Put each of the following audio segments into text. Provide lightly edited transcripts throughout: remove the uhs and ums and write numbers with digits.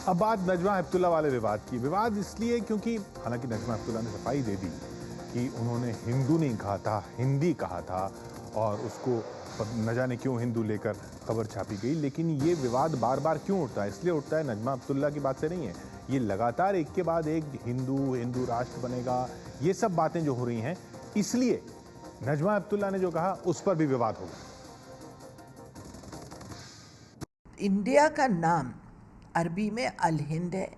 अब बात नजमा हेपतुल्ला वाले विवाद की। विवाद इसलिए क्योंकि हालांकि नजमा हेपतुल्ला ने सफाई दे दी कि उन्होंने हिंदू नहीं कहा था, हिंदी कहा था, और उसको न जाने क्यों हिंदू लेकर खबर छापी गई। लेकिन ये विवाद बार बार क्यों उठता है? इसलिए उठता है नजमा हेपतुल्ला की बात से नहीं है, ये लगातार एक के बाद एक हिंदू राष्ट्र बनेगा, ये सब बातें जो हो रही हैं, इसलिए नजमा हेपतुल्ला ने जो कहा उस पर भी विवाद होगा। इंडिया का नाम अरबी में अल हिंद है,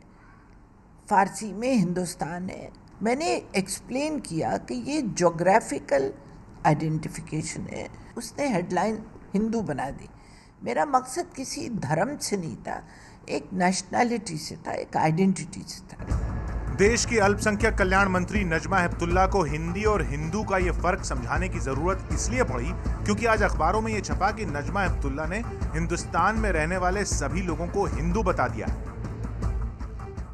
फारसी में हिंदुस्तान है। मैंने एक्सप्लेन किया कि ये ज्योग्राफिकल आइडेंटिफिकेशन है। उसने हेडलाइन हिंदू बना दी। मेरा मकसद किसी धर्म से नहीं था, एक नेशनैलिटी से था, एक आइडेंटिटी से था। देश की अल्पसंख्यक कल्याण मंत्री नजमा हेपतुल्ला को हिंदी और हिंदू का ये फर्क समझाने की जरूरत इसलिए पड़ी क्योंकि आज अखबारों में ये छपा कि नजमा हेपतुल्ला ने हिंदुस्तान में रहने वाले सभी लोगों को हिंदू बता दिया।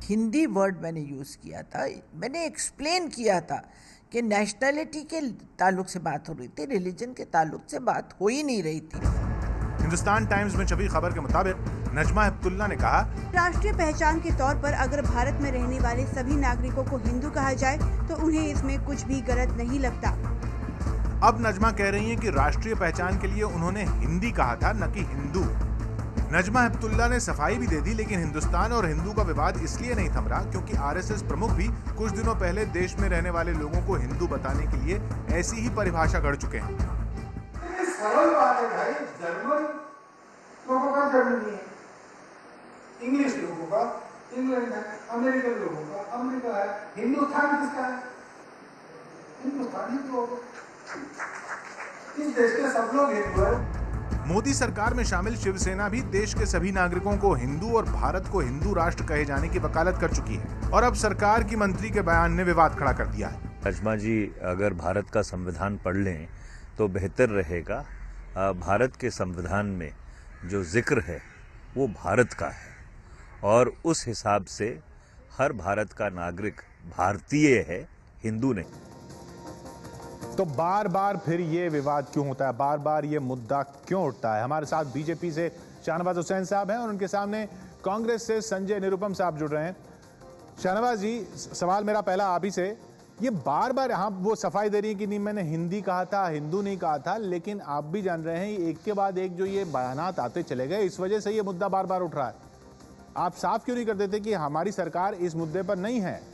हिंदी वर्ड मैंने यूज किया था। मैंने एक्सप्लेन किया था कि नेशनैलिटी के ताल्लुक से बात हो रही थी, रिलीजन के ताल्लुक से बात हो ही नहीं रही थी। हिंदुस्तान टाइम्स में छपी खबर के मुताबिक नजमा हेपतुल्ला ने कहा, राष्ट्रीय पहचान के तौर पर अगर भारत में रहने वाले सभी नागरिकों को हिंदू कहा जाए तो उन्हें इसमें कुछ भी गलत नहीं लगता। अब नजमा कह रही हैं कि राष्ट्रीय पहचान के लिए उन्होंने हिंदी कहा था, न कि हिंदू। नजमा हेपतुल्ला ने सफाई भी दे दी, लेकिन हिंदुस्तान और हिंदू का विवाद इसलिए नहीं थम रहा क्योंकि आरएसएस प्रमुख भी कुछ दिनों पहले देश में रहने वाले लोगों को हिंदू बताने के लिए ऐसी ही परिभाषा गढ़ चुके हैं। सरल बात है भाई, जर्मन लोगों का जर्मनी है, इंग्लिश लोगों का इंग्लैंड है, अमेरिकन लोगों का अमेरिका है, हिंदुस्तान किसका है? हिंदुस्तान ही तो इस देश के सब लोग हिंदू है। मोदी सरकार में शामिल शिवसेना भी देश के सभी नागरिकों को हिंदू और भारत को हिंदू राष्ट्र कहे जाने की वकालत कर चुकी है, और अब सरकार की मंत्री के बयान ने विवाद खड़ा कर दिया है। नजमा जी अगर भारत का संविधान पढ़ लें तो बेहतर रहेगा। भारत के संविधान में जो जिक्र है वो भारत का है, और उस हिसाब से हर भारत का नागरिक भारतीय है, हिंदू नहीं। तो बार बार फिर ये विवाद क्यों होता है, बार बार ये मुद्दा क्यों उठता है? हमारे साथ बीजेपी से शाहनवाज हुसैन साहब हैं और उनके सामने कांग्रेस से संजय निरुपम साहब जुड़ रहे हैं। शाहनवाज जी, सवाल मेरा पहला आप ही से, ये बार बार हाँ वो सफाई दे रही है कि नहीं मैंने हिंदी कहा था, हिंदू नहीं कहा था, लेकिन आप भी जान रहे हैं एक के बाद एक जो ये बयानात आते चले गए, इस वजह से ये मुद्दा बार बार उठ रहा है। आप साफ क्यों नहीं कर देते कि हमारी सरकार इस मुद्दे पर नहीं है?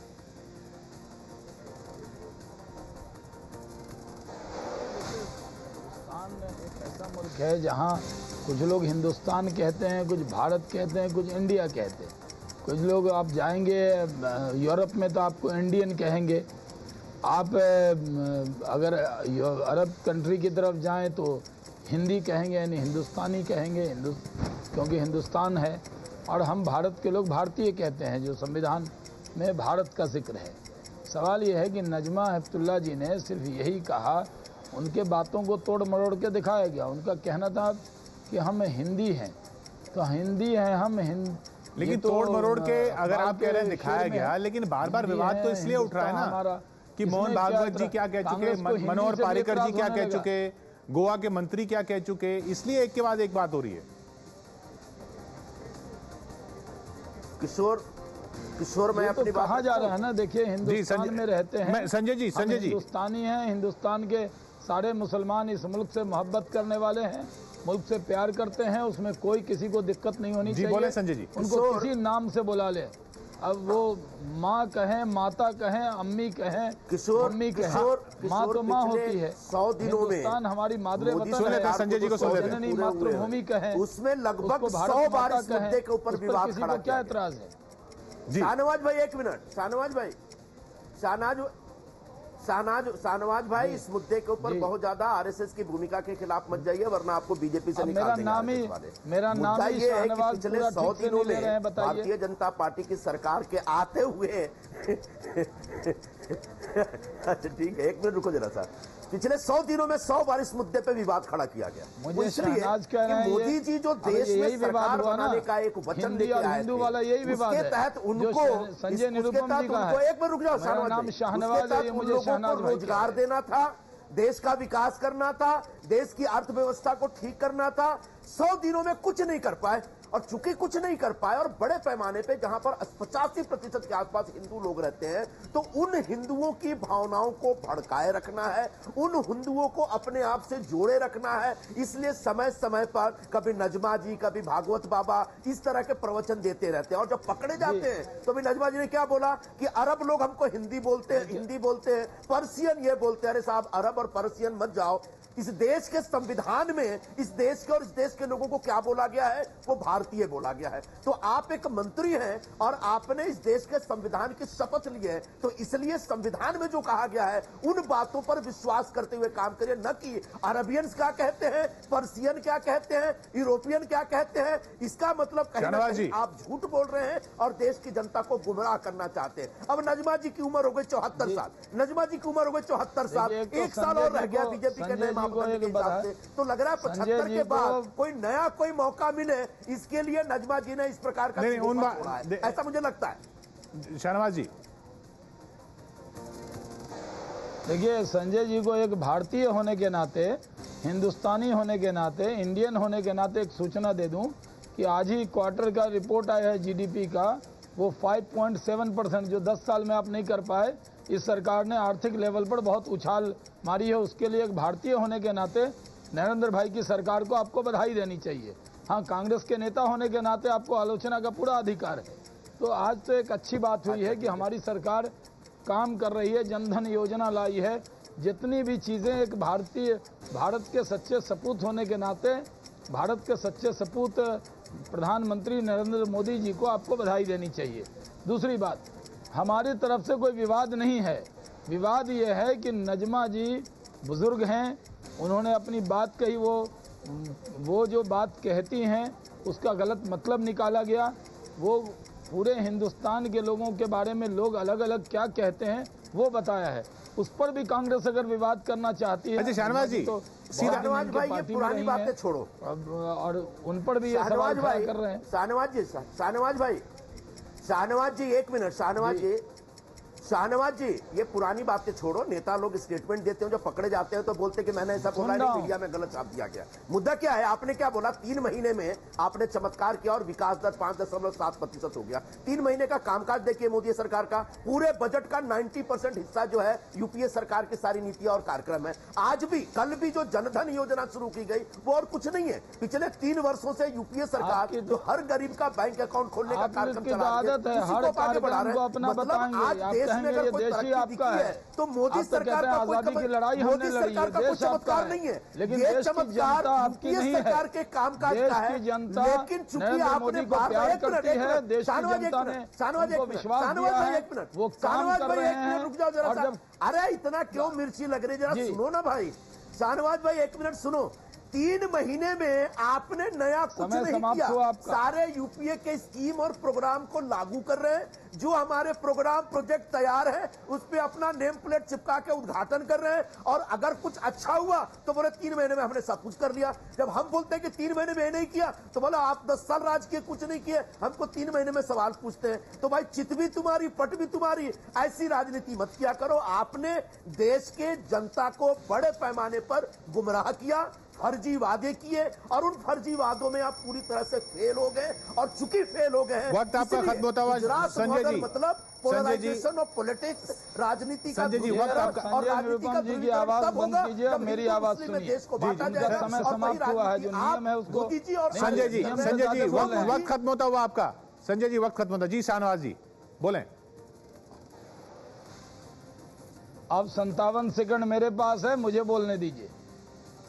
मुल्क है जहाँ कुछ लोग हिंदुस्तान कहते हैं, कुछ भारत कहते हैं, कुछ इंडिया कहते हैं। कुछ लोग आप जाएंगे यूरोप में तो आपको इंडियन कहेंगे, आप अगर अरब कंट्री की तरफ जाएं तो हिंदी कहेंगे, यानी हिंदुस्तानी कहेंगे, क्योंकि हिंदुस्तान है। और हम भारत के लोग भारतीय कहते हैं, जो संविधान में भारत का जिक्र है। सवाल ये है कि नजमा हेपतुल्ला जी ने सिर्फ यही कहा, उनके बातों को तोड़ मरोड़ के दिखाया गया। उनका कहना था कि हम हिंदी हैं, तो हिंदी हैं हम लेकिन तो तोड़ मरोड़ के अगर आप कह रहे हैं दिखाया गया, लेकिन बार बार विवाद तो इसलिए उठ रहा है ना कि मोहन भागवत जी क्या कह चुके, मनोहर पारिकर जी क्या कह चुके, गोवा के मंत्री क्या कह चुके, इसलिए एक के बाद एक बात हो रही है। किशोर मैं अपनी बात कहा जा रहा है ना, देखिए हिंदुस्तान में रहते हैं संजय जी हिंदुस्तानी हैं, हिंदुस्तान के सारे मुसलमान इस मुल्क से मोहब्बत करने वाले हैं, मुल्क से प्यार करते हैं, उसमें कोई किसी को दिक्कत नहीं होनी चाहिए। बोले संजय जी, उनको किसी नाम से बुला ले, अब वो माँ कहें, माता कहें, अम्मी कहें, मम्मी कहें, माँ तो माँ होती है। 100 दिनों में हिंदुस्तान हमारी मातृवतन है, संजय जी को जननी मातृभूमि कहें, उसमें लगभग 100 बार इस मुद्दे के ऊपर विवाद खड़ा किया। क्या एतराज है? शाहनवाज भाई एक मिनट, शाहनवाज भाई इस मुद्दे के ऊपर बहुत ज्यादा आरएसएस की भूमिका के खिलाफ मत जाइए, वरना आपको बीजेपी से निकाल देंगे। मेरा नाम ही ये है कि पिछले 100 दिनों में भारतीय जनता पार्टी की सरकार के आते हुए अच्छा ठीक है, एक मिनट रुको जरा सा। पिछले 100 दिनों में 100 बार इस मुद्दे पे विवाद खड़ा किया गया। मुझे इसलिए कि मोदी जी जो देश में सरकार बनाने का एक वचन लेके आए थे, वाला यही विवाद उसके तहत उनको संजय निरुपम जी का एक मिनट रुक जाओ, शाहनवाज रोजगार देना था, देश का विकास करना था, देश की अर्थव्यवस्था को ठीक करना था। 100 दिनों में कुछ नहीं कर पाए। और चूंकि कुछ नहीं कर पाए और बड़े पैमाने पे जहां पर 85% के आसपास हिंदू लोग रहते हैं, तो उन हिंदुओं की भावनाओं को भड़काए रखना है, उन हिंदुओं को अपने आप से जोड़े रखना है। इसलिए समय समय पर कभी नजमा जी, कभी भागवत बाबा इस तरह के प्रवचन देते रहते हैं। और जब पकड़े जाते हैं तो भी नजमा जी ने क्या बोला कि अरब लोग हमको हिंदी बोलते हैं, पर्सियन ये बोलते हैं। अरे साहब, अरब और पर्सियन मत जाओ। इस देश के संविधान में इस देश के और इस देश के लोगों को क्या बोला गया है? वो भारतीय बोला गया है। तो आप एक मंत्री हैं और आपने इस देश के संविधान की शपथ ली है, तो इसलिए संविधान में जो कहा गया है उन बातों पर विश्वास करते हुए काम करिए, न कि अरबियंस क्या कहते हैं, पर्सियन क्या कहते हैं, यूरोपियन क्या कहते हैं। इसका मतलब कहीं ना कहीं आप झूठ बोल रहे हैं और देश की जनता को गुमराह करना चाहते हैं। अब नजमा जी की उम्र हो गई 74 साल, नजमा जी की उम्र हो गई 74 साल, एक साल और रह गया बीजेपी के नए मापदंड के हिसाब से। तो लग रहा है 75 के बाद कोई नया कोई मौका मिले, इसके लिए नजमा जी ने इस प्रकार का छोड़ा है, ऐसा मुझे लगता है। शाहनवाज जी देखिए, संजय जी को एक भारतीय होने के नाते, हिंदुस्तानी होने के नाते, इंडियन होने के नाते एक सूचना दे दूं कि आज ही क्वार्टर का रिपोर्ट आया है जीडीपी का, वो 5.7%, जो 10 साल में आप नहीं कर पाए। इस सरकार ने आर्थिक लेवल पर बहुत उछाल मारी है। उसके लिए एक भारतीय होने के नाते नरेंद्र भाई की सरकार को आपको बधाई देनी चाहिए। हाँ, कांग्रेस के नेता होने के नाते आपको आलोचना का पूरा अधिकार है। तो आज तो एक अच्छी बात हुई है कि हमारी सरकार काम कर रही है, जनधन योजना लाई है। जितनी भी चीज़ें एक भारत के सच्चे सपूत होने के नाते, भारत के सच्चे सपूत प्रधानमंत्री नरेंद्र मोदी जी को आपको बधाई देनी चाहिए। दूसरी बात, हमारी तरफ से कोई विवाद नहीं है। विवाद ये है कि नजमा जी बुजुर्ग हैं, उन्होंने अपनी बात कही, वो जो बात कहती हैं उसका गलत मतलब निकाला गया। वो पूरे हिंदुस्तान के लोगों के बारे में लोग अलग अलग क्या कहते हैं वो बताया है। उस पर भी कांग्रेस अगर विवाद करना चाहती है, अच्छा शाहनवाज जी, तो शाहनवाज भाई ये पुरानी बातें छोड़ो और उन पर भी ये सवाल खड़ा कर रहे हैं। शाहनवाज जी एक मिनट, शाहनवाज जी ये पुरानी बातें छोड़ो। नेता लोग स्टेटमेंट देते हैं, जो पकड़े जाते हैं तो बोलते हैं कि मैंने ऐसा बोला नहीं, मीडिया में गलत छाप दिया गया। मुद्दा क्या है? आपने क्या बोला? 3 महीने में आपने चमत्कार किया और विकास दर 5.7% हो गया। 3 महीने का कामकाज देखिए मोदी सरकार का, पूरे बजट का 90% हिस्सा जो है यूपीए सरकार की सारी नीतियां और कार्यक्रम है। आज भी, कल भी जो जनधन योजना शुरू की गई वो और कुछ नहीं है। पिछले 3 वर्षों से यूपीए सरकार जो हर गरीब का बैंक अकाउंट खोलने का कार्यक्रम चला रही है, उसी को आगे बढ़ा रहे हैं। मतलब आज देश में अगर कोई तरक्की दिखी है तो मोदी सरकार का कोई चमत्कार नहीं है, लेकिन ये चमत्कार यूपीए सरकार के कामकाज का है। लेकिन चूंकि आपने बार रुक जाओ जरा सा, अरे इतना क्यों मिर्ची लग रही है, जरा सुनो ना भाई। शाहनवाज भाई 1 मिनट सुनो। 3 महीने में आपने नया कुछ नहीं किया, सारे यूपीए के स्कीम और प्रोग्राम को लागू कर रहे हैं। जो हमारे प्रोग्राम प्रोजेक्ट तैयार है उस पे अपना नेम प्लेट चिपका के उद्घाटन कर रहे हैं, और अगर कुछ अच्छा हुआ तो बोले 3 महीने में हमने सब कुछ कर लिया। जब हम बोलते हैं कि 3 महीने में नहीं किया तो बोला आप 10 साल राज किए, कुछ नहीं किए, हमको 3 महीने में सवाल पूछते हैं। तो भाई चित भी तुम्हारी, पट भी तुम्हारी, ऐसी राजनीति मत किया करो। आपने देश के जनता को बड़े पैमाने पर गुमराह किया, फर्जी वादे किए, और उन फर्जी वादों में आप पूरी तरह से फेल हो गए। और चूंकि फेल हो गए, वक्त आपका खत्म होता हुआ संजय जी, मतलब पोलराइजेशन ऑफ पॉलिटिक्स, राजनीति का संजय जी वक्त आपका, और राजनीति जी की आवाज बंद कीजिए, मेरी आवाज सुनिए। समय समाप्त हुआ है, जो नियम है उसको। संजय जी वक्त खत्म होता हुआ आपका। संजय जी वक्त खत्म होता। जी शाहनवाज जी बोलें। अब 57 सेकंड मेरे पास है, मुझे बोलने दीजिए।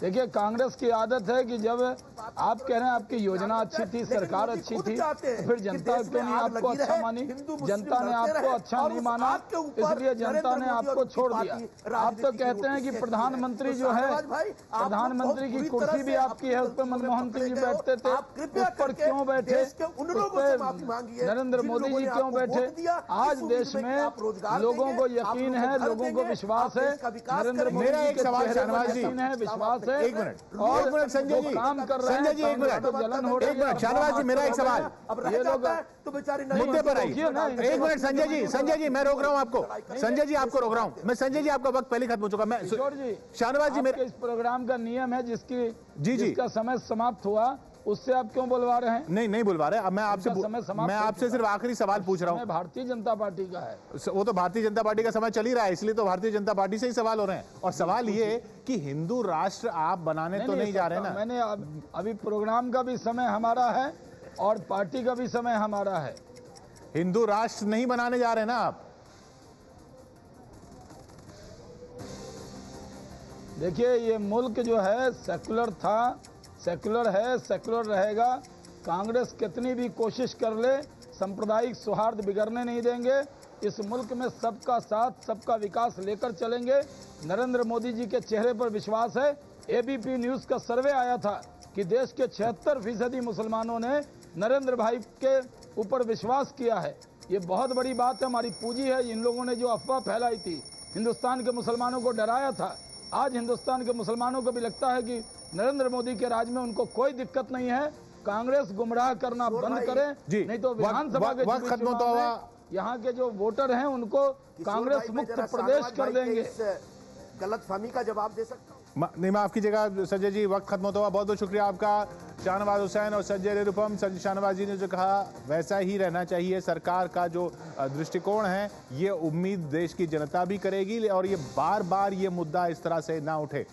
देखिए, कांग्रेस की आदत है कि जब आप कह रहे हैं आपकी योजना अच्छी थी, सरकार अच्छी थी, तो फिर जनता क्यों नहीं आपको अच्छा मानी? जनता ने आपको अच्छा नहीं माना, इसलिए जनता ने आपको छोड़ दिया। आप तो कहते हैं कि प्रधानमंत्री जो है, प्रधानमंत्री की कुर्सी भी आपकी है, उस पर मनमोहन सिंह जी बैठते थे, उस पर क्यों बैठे? उस पर नरेंद्र मोदी जी क्यों बैठे? आज देश में लोगों को यकीन है, लोगों को विश्वास है, नरेंद्र मोदी जी के चेहरे पर यकीन है, विश्वास है। 1 मिनट संजय जी, काम कर रहे हैं। संजय जी 1 मिनट, जलन हो रही है। शाहनवाज जी मेरा एक सवाल, ये लोग तो बेचारी मुद्दे पर आइए। 1 मिनट संजय जी मैं रोक रहा हूँ आपको। संजय जी आपको रोक रहा हूँ मैं। संजय जी आपका वक्त पहले खत्म हो चुका। मैं शाहनवाज जी, मेरे इस प्रोग्राम का नियम है जिसका समय समाप्त हुआ उससे आप क्यों बुलवा रहे हैं? नहीं बुलवा रहे। अब मैं आपसे सिर्फ आखिरी सवाल पूछ रहा हूँ। भारतीय जनता पार्टी का है, वो तो भारतीय जनता पार्टी का समय चल ही रहा है, इसलिए तो भारतीय जनता पार्टी से ही सवाल हो रहे हैं। और सवाल ये कि हिंदू राष्ट्र आप बनाने तो नहीं जा रहे ना। मैंने अभी प्रोग्राम का भी समय हमारा है और पार्टी का भी समय हमारा है। हिंदू राष्ट्र नहीं बनाने जा रहे ना आप। देखिए, ये मुल्क जो है सेकुलर था, सेकुलर है, सेकुलर रहेगा। कांग्रेस कितनी भी कोशिश कर ले, सांप्रदायिक सौहार्द बिगड़ने नहीं देंगे। इस मुल्क में सबका साथ, सबका विकास लेकर चलेंगे। नरेंद्र मोदी जी के चेहरे पर विश्वास है। एबीपी न्यूज का सर्वे आया था कि देश के 76% मुसलमानों ने नरेंद्र भाई के ऊपर विश्वास किया है। ये बहुत बड़ी बात है, हमारी पूंजी है। इन लोगों ने जो अफवाह फैलाई थी, हिंदुस्तान के मुसलमानों को डराया था, आज हिंदुस्तान के मुसलमानों को भी लगता है कि नरेंद्र मोदी के राज में उनको कोई दिक्कत नहीं है। कांग्रेस गुमराह करना बंद करे, नहीं तो विधानसभा के चुनाव में यहाँ के जो वोटर हैं उनको कांग्रेस मुक्त प्रदेश कर देंगे। गलतफहमी का जवाब दे सकता हूँ। नहीं, माफ कीजिएगा संजय जी, वक्त खत्म होता हुआ। बहुत बहुत शुक्रिया आपका शाहनवाज हुसैन और संजय निरुपम। संजय शाहनवाज जी ने जो कहा वैसा ही रहना चाहिए। सरकार का जो दृष्टिकोण है, ये उम्मीद देश की जनता भी करेगी और ये बार बार ये मुद्दा इस तरह से ना उठे।